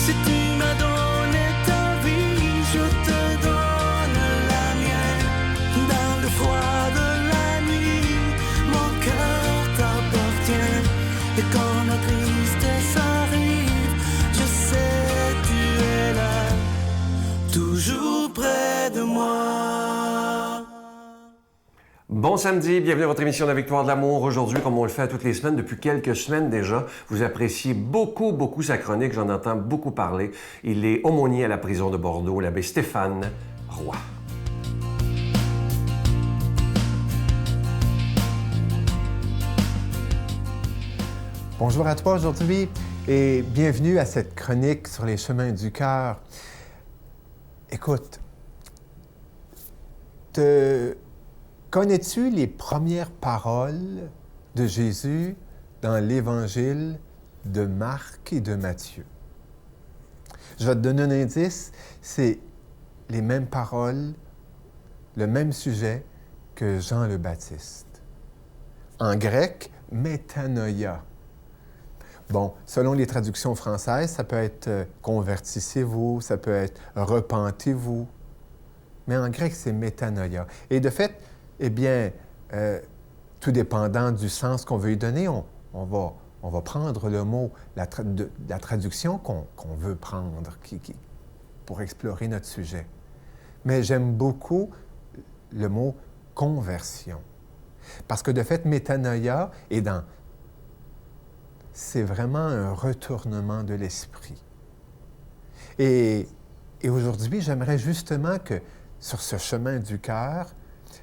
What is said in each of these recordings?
Si tu m'as donné ta vie, je te donne la mienne. Dans le froid de la nuit, mon cœur t'appartient. Et quand la tristesse arrive, je sais tu es là, toujours près de moi. Bon samedi, bienvenue à votre émission La Victoire de l'amour. Aujourd'hui, comme on le fait toutes les semaines, depuis quelques semaines déjà, vous appréciez beaucoup sa chronique, j'en entends beaucoup parler. Il est aumônier à la prison de Bordeaux, l'abbé Stéphane Roy. Bonjour à toi aujourd'hui et bienvenue à cette chronique sur les chemins du cœur. Écoute, connais-tu les premières paroles de Jésus dans l'Évangile de Marc et de Matthieu? Je vais te donner un indice, c'est les mêmes paroles, le même sujet que Jean le Baptiste. En grec, métanoïa. Bon, selon les traductions françaises, ça peut être « convertissez-vous », ça peut être « repentez-vous ». Mais en grec, c'est « métanoïa ». Et de fait, eh bien, tout dépendant du sens qu'on veut y donner, on va prendre le mot, la traduction qu'on veut prendre pour explorer notre sujet. Mais j'aime beaucoup le mot « conversion ». Parce que de fait, métanoïa est c'est vraiment un retournement de l'esprit. Et aujourd'hui, j'aimerais justement que sur ce chemin du cœur,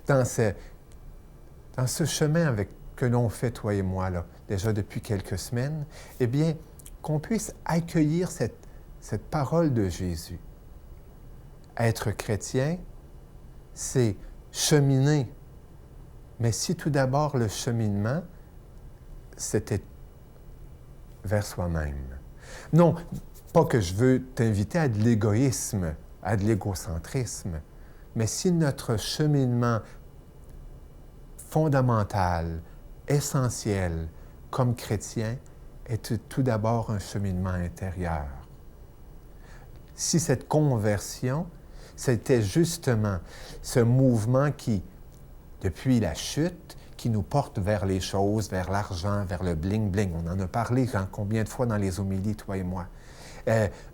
dans ce chemin que l'on fait, toi et moi, là, déjà depuis quelques semaines, eh bien, qu'on puisse accueillir cette parole de Jésus. Être chrétien, c'est cheminer. Mais si tout d'abord le cheminement, c'était vers soi-même. Non, pas que je veux t'inviter à de l'égoïsme, à de l'égocentrisme, mais si notre cheminement fondamental, essentiel, comme chrétien, est tout d'abord un cheminement intérieur. Si cette conversion, c'était justement ce mouvement qui, depuis la chute, qui nous porte vers les choses, vers l'argent, vers le bling-bling. On en a parlé combien de fois dans les homélies, toi et moi.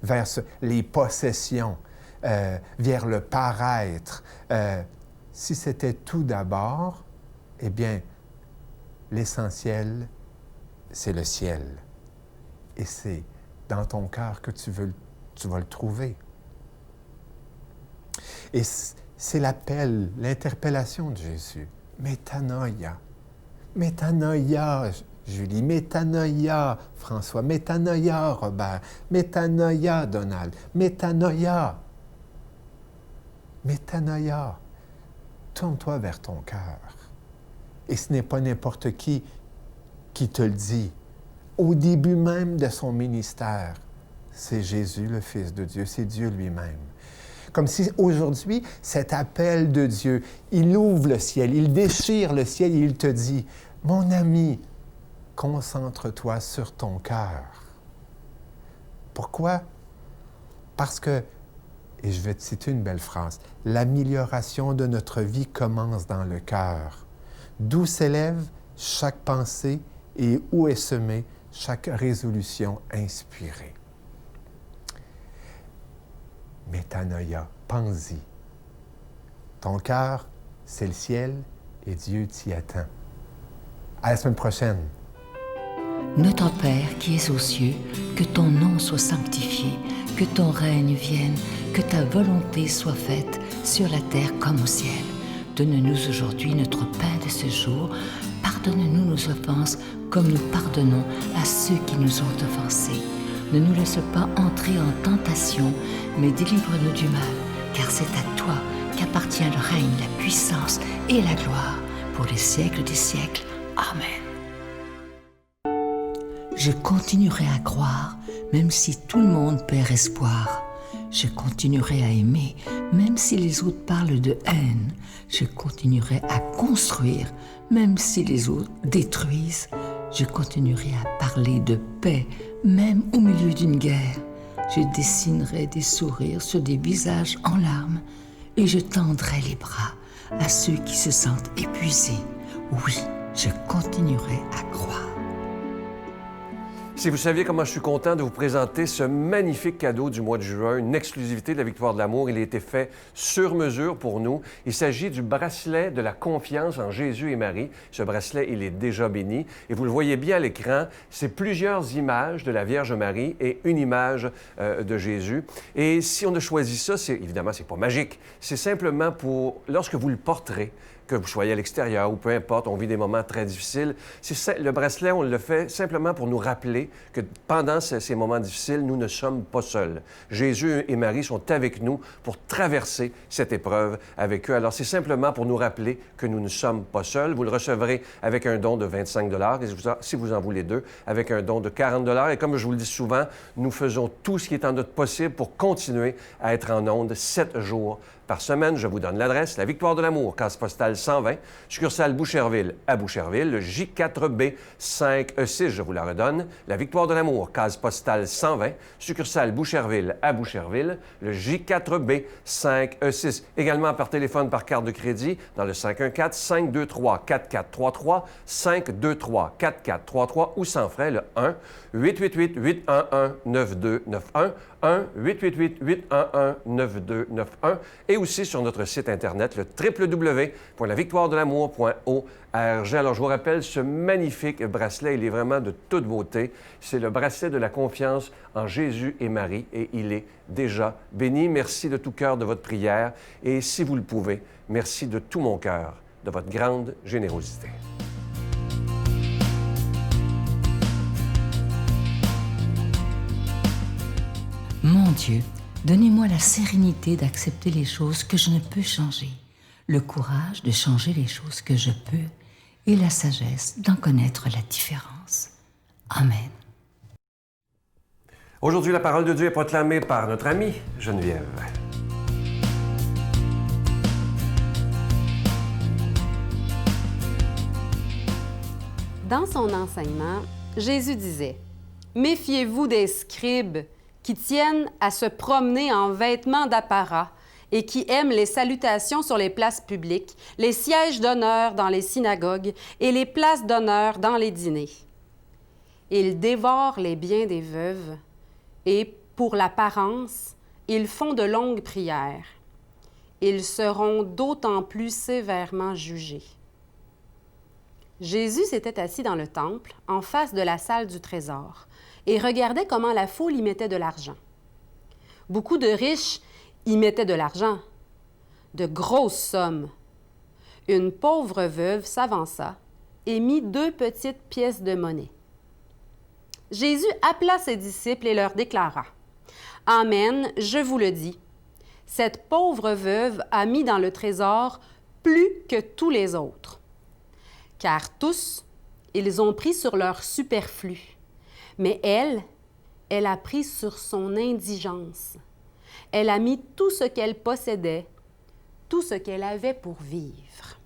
Vers les possessions, vers le paraître. Si c'était tout d'abord, eh bien, l'essentiel, c'est le ciel. Et c'est dans ton cœur que tu vas le trouver. Et c'est l'appel, l'interpellation de Jésus. Métanoïa. Métanoïa, Julie. Métanoïa, François. Métanoïa, Robert. Métanoïa, Donald. Métanoïa. Métanoïa. Tourne-toi vers ton cœur. Et ce n'est pas n'importe qui te le dit. Au début même de son ministère, c'est Jésus, le Fils de Dieu. C'est Dieu lui-même. Comme si aujourd'hui, cet appel de Dieu, il ouvre le ciel, il déchire le ciel et il te dit, « Mon ami, concentre-toi sur ton cœur. » Pourquoi? Parce que, et je vais te citer une belle phrase, « L'amélioration de notre vie commence dans le cœur. D'où s'élève chaque pensée et où est semée chaque résolution inspirée. » Métanoïa, pense-y. Ton cœur, c'est le ciel et Dieu t'y attend. À la semaine prochaine. Notre Père qui es aux cieux, que ton nom soit sanctifié, que ton règne vienne, que ta volonté soit faite sur la terre comme au ciel. Donne-nous aujourd'hui notre pain de ce jour. Pardonne-nous nos offenses comme nous pardonnons à ceux qui nous ont offensés. Ne nous laisse pas entrer en tentation, mais délivre-nous du mal, car c'est à toi qu'appartient le règne, la puissance et la gloire pour les siècles des siècles. Amen. Je continuerai à croire, même si tout le monde perd espoir. Je continuerai à aimer, même si les autres parlent de haine. Je continuerai à construire, même si les autres détruisent. Je continuerai à parler de paix, même au milieu d'une guerre. Je dessinerai des sourires sur des visages en larmes et je tendrai les bras à ceux qui se sentent épuisés. Oui, je continuerai à croire. Si vous saviez comment je suis content de vous présenter ce magnifique cadeau du mois de juin, une exclusivité de la Victoire de l'amour. Il a été fait sur mesure pour nous. Il s'agit du bracelet de la confiance en Jésus et Marie. Ce bracelet, il est déjà béni. Et vous le voyez bien à l'écran, c'est plusieurs images de la Vierge Marie et une image de Jésus. Et si on a choisi ça, évidemment, c'est pas magique. C'est simplement pour, lorsque vous le porterez, que vous soyez à l'extérieur ou peu importe, on vit des moments très difficiles. Le bracelet, on le fait simplement pour nous rappeler que pendant ces moments difficiles, nous ne sommes pas seuls. Jésus et Marie sont avec nous pour traverser cette épreuve avec eux. Alors, c'est simplement pour nous rappeler que nous ne sommes pas seuls. Vous le recevrez avec un don de 25 $ et si vous en voulez deux, avec un don de 40 $. Et comme je vous le dis souvent, nous faisons tout ce qui est en notre possible pour continuer à être en ondes 7 jours par semaine. Je vous donne l'adresse, la Victoire de l'amour, case postale 120, succursale Boucherville à Boucherville, le J4B 5E6, je vous la redonne, la Victoire de l'amour, case postale 120, succursale Boucherville à Boucherville, le J4B 5E6. Également par téléphone par carte de crédit dans le 514-523-4433, 523-4433 ou sans frais le 1-888-811-9291, 1-888-811-9291 et aussi sur notre site Internet, le www.lavictoiredelamour.org. Alors, je vous rappelle, ce magnifique bracelet, il est vraiment de toute beauté. C'est le bracelet de la confiance en Jésus et Marie et il est déjà béni. Merci de tout cœur de votre prière et si vous le pouvez, merci de tout mon cœur de votre grande générosité. Mon Dieu, donnez-moi la sérénité d'accepter les choses que je ne peux changer, le courage de changer les choses que je peux et la sagesse d'en connaître la différence. Amen. Aujourd'hui, la parole de Dieu est proclamée par notre amie Geneviève. Dans son enseignement, Jésus disait « Méfiez-vous des scribes qui tiennent à se promener en vêtements d'apparat et qui aiment les salutations sur les places publiques, les sièges d'honneur dans les synagogues et les places d'honneur dans les dîners. Ils dévorent les biens des veuves et, pour l'apparence, ils font de longues prières. Ils seront d'autant plus sévèrement jugés. » Jésus s'était assis dans le temple, en face de la salle du trésor, et regardait comment la foule y mettait de l'argent. Beaucoup de riches y mettaient de l'argent, de grosses sommes. Une pauvre veuve s'avança et mit 2 petites pièces de monnaie. Jésus appela ses disciples et leur déclara « Amen, je vous le dis, cette pauvre veuve a mis dans le trésor plus que tous les autres. Car tous, ils ont pris sur leur superflu. Mais elle a pris sur son indigence. Elle a mis tout ce qu'elle possédait, tout ce qu'elle avait pour vivre. »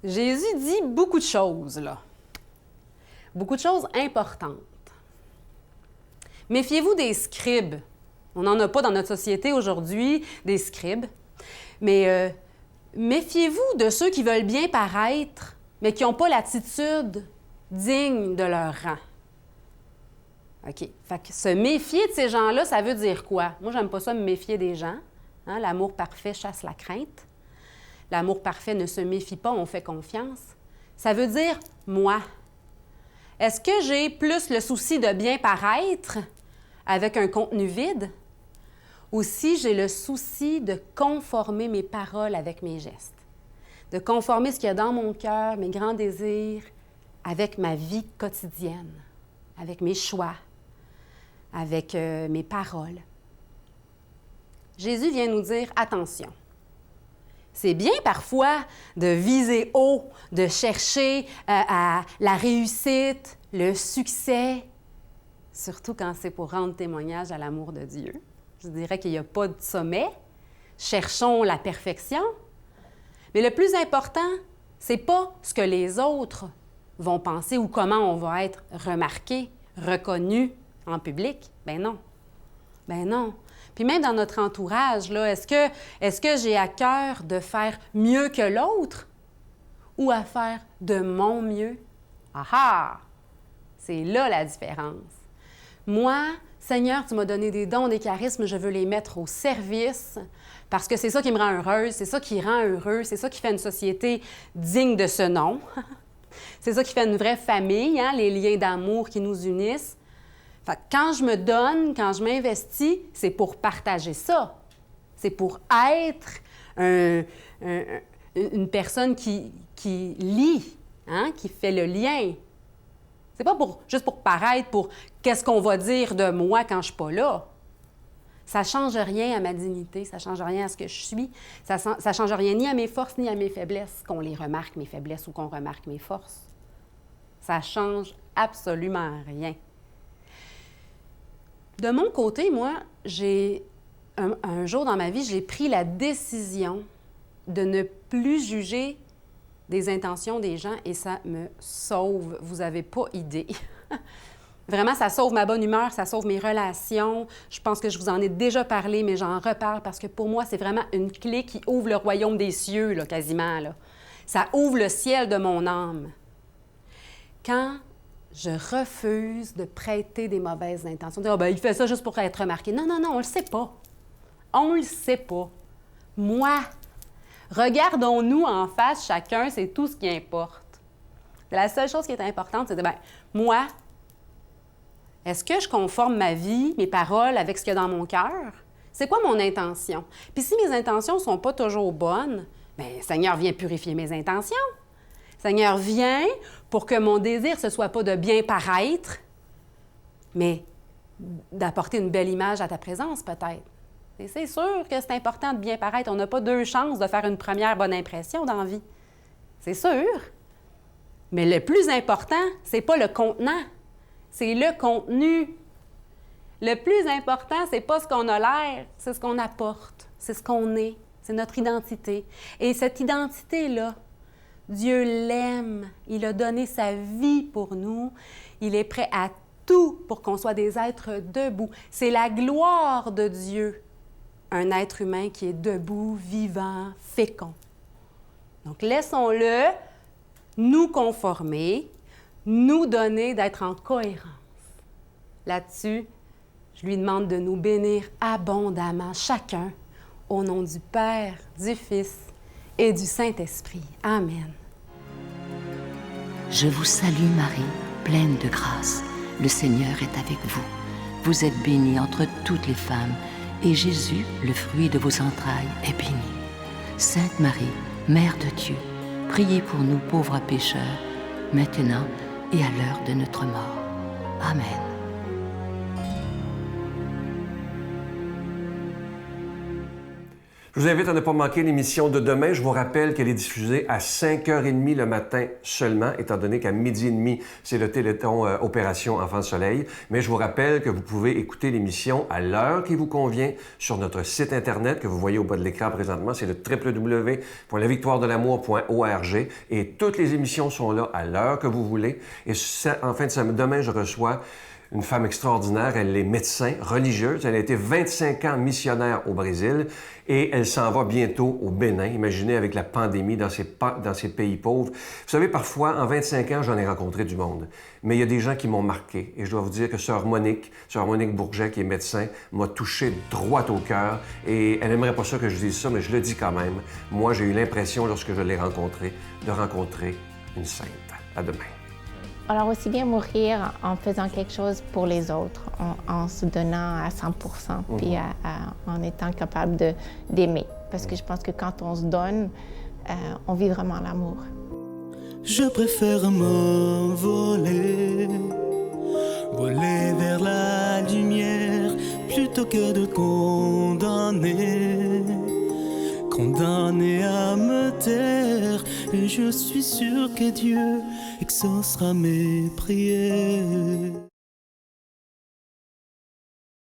Jésus dit beaucoup de choses, là. Beaucoup de choses importantes. Méfiez-vous des scribes. On n'en a pas dans notre société aujourd'hui, des scribes. Mais méfiez-vous de ceux qui veulent bien paraître, mais qui n'ont pas l'attitude digne de leur rang. OK. Fait que se méfier de ces gens-là, ça veut dire quoi? Moi, j'aime pas ça me méfier des gens. Hein? L'amour parfait chasse la crainte. L'amour parfait ne se méfie pas, on fait confiance. Ça veut dire moi. Est-ce que j'ai plus le souci de bien paraître avec un contenu vide? Ou si j'ai le souci de conformer mes paroles avec mes gestes? De conformer ce qu'il y a dans mon cœur, mes grands désirs, avec ma vie quotidienne, avec mes choix, avec mes paroles. Jésus vient nous dire, attention, c'est bien parfois de viser haut, de chercher à la réussite, le succès, surtout quand c'est pour rendre témoignage à l'amour de Dieu. Je dirais qu'il n'y a pas de sommet. Cherchons la perfection. Mais le plus important, c'est pas ce que les autres vont penser ou comment on va être remarqué, reconnu, en public? Ben non. Ben non. Puis même dans notre entourage, là, est-ce que j'ai à cœur de faire mieux que l'autre ou à faire de mon mieux? Ah ah! C'est là la différence. Moi, Seigneur, tu m'as donné des dons, des charismes, je veux les mettre au service parce que c'est ça qui me rend heureuse, c'est ça qui rend heureux, c'est ça qui fait une société digne de ce nom. C'est ça qui fait une vraie famille, hein, les liens d'amour qui nous unissent. Fait que quand je me donne, quand je m'investis, c'est pour partager ça. C'est pour être une personne qui lie, hein, qui fait le lien. C'est pas juste pour paraître, pour qu'est-ce qu'on va dire de moi quand je suis pas là. Ça change rien à ma dignité, ça change rien à ce que je suis, ça change rien ni à mes forces ni à mes faiblesses, qu'on les remarque, mes faiblesses, ou qu'on remarque mes forces. Ça change absolument rien. De mon côté, moi, un jour dans ma vie, j'ai pris la décision de ne plus juger des intentions des gens et ça me sauve. Vous n'avez pas idée. Vraiment, ça sauve ma bonne humeur, ça sauve mes relations. Je pense que je vous en ai déjà parlé, mais j'en reparle parce que pour moi, c'est vraiment une clé qui ouvre le royaume des cieux, là, quasiment. Là. Ça ouvre le ciel de mon âme. Quand je refuse de prêter des mauvaises intentions, de dire, il fait ça juste pour être remarqué. Non, non, non, on le sait pas. On le sait pas. Moi, regardons-nous en face chacun, c'est tout ce qui importe. La seule chose qui est importante, c'est de, moi, est-ce que je conforme ma vie, mes paroles avec ce qu'il y a dans mon cœur? C'est quoi mon intention? Puis si mes intentions ne sont pas toujours bonnes, bien, Seigneur, viens purifier mes intentions. Seigneur, viens pour que mon désir, ce ne soit pas de bien paraître, mais d'apporter une belle image à ta présence, peut-être. Et c'est sûr que c'est important de bien paraître. On n'a pas deux chances de faire une première bonne impression dans la vie. C'est sûr. Mais le plus important, c'est pas le contenant, c'est le contenu. Le plus important, c'est pas ce qu'on a l'air, c'est ce qu'on apporte, c'est ce qu'on est, c'est notre identité. Et cette identité-là, Dieu l'aime. Il a donné sa vie pour nous. Il est prêt à tout pour qu'on soit des êtres debout. C'est la gloire de Dieu, un être humain qui est debout, vivant, fécond. Donc, laissons-le nous conformer, nous donner d'être en cohérence. Là-dessus, je lui demande de nous bénir abondamment, chacun, au nom du Père, du Fils et du Saint-Esprit. Amen. Je vous salue Marie, pleine de grâce. Le Seigneur est avec vous. Vous êtes bénie entre toutes les femmes, et Jésus, le fruit de vos entrailles, est béni. Sainte Marie, Mère de Dieu, priez pour nous pauvres pécheurs, maintenant et à l'heure de notre mort. Amen. Je vous invite à ne pas manquer l'émission de demain. Je vous rappelle qu'elle est diffusée à 5h30 le matin seulement, étant donné qu'à 12h30, c'est le Téléthon Opération Enfants Soleil. Mais je vous rappelle que vous pouvez écouter l'émission à l'heure qui vous convient sur notre site Internet que vous voyez au bas de l'écran présentement. C'est le www.lavictoiredelamour.org et toutes les émissions sont là à l'heure que vous voulez. Et en fin de semaine, demain, je reçois une femme extraordinaire, elle est médecin, religieuse, elle a été 25 ans missionnaire au Brésil et elle s'en va bientôt au Bénin. Imaginez avec la pandémie dans ces pays pauvres. Vous savez, parfois, en 25 ans, j'en ai rencontré du monde, mais il y a des gens qui m'ont marqué et je dois vous dire que Sœur Monique Bourget, qui est médecin, m'a touché droit au cœur et elle n'aimerait pas ça que je dise ça, mais je le dis quand même. Moi, j'ai eu l'impression, lorsque je l'ai rencontrée, de rencontrer une sainte. À demain. Alors aussi bien mourir en faisant quelque chose pour les autres, en se donnant à 100%, puis en étant capable d'aimer. Parce que je pense que quand on se donne, on vit vraiment l'amour. Je préfère m'envoler, voler vers la lumière, plutôt que de condamner à me taire. Et je suis sûr que Dieu exaucera mes prières.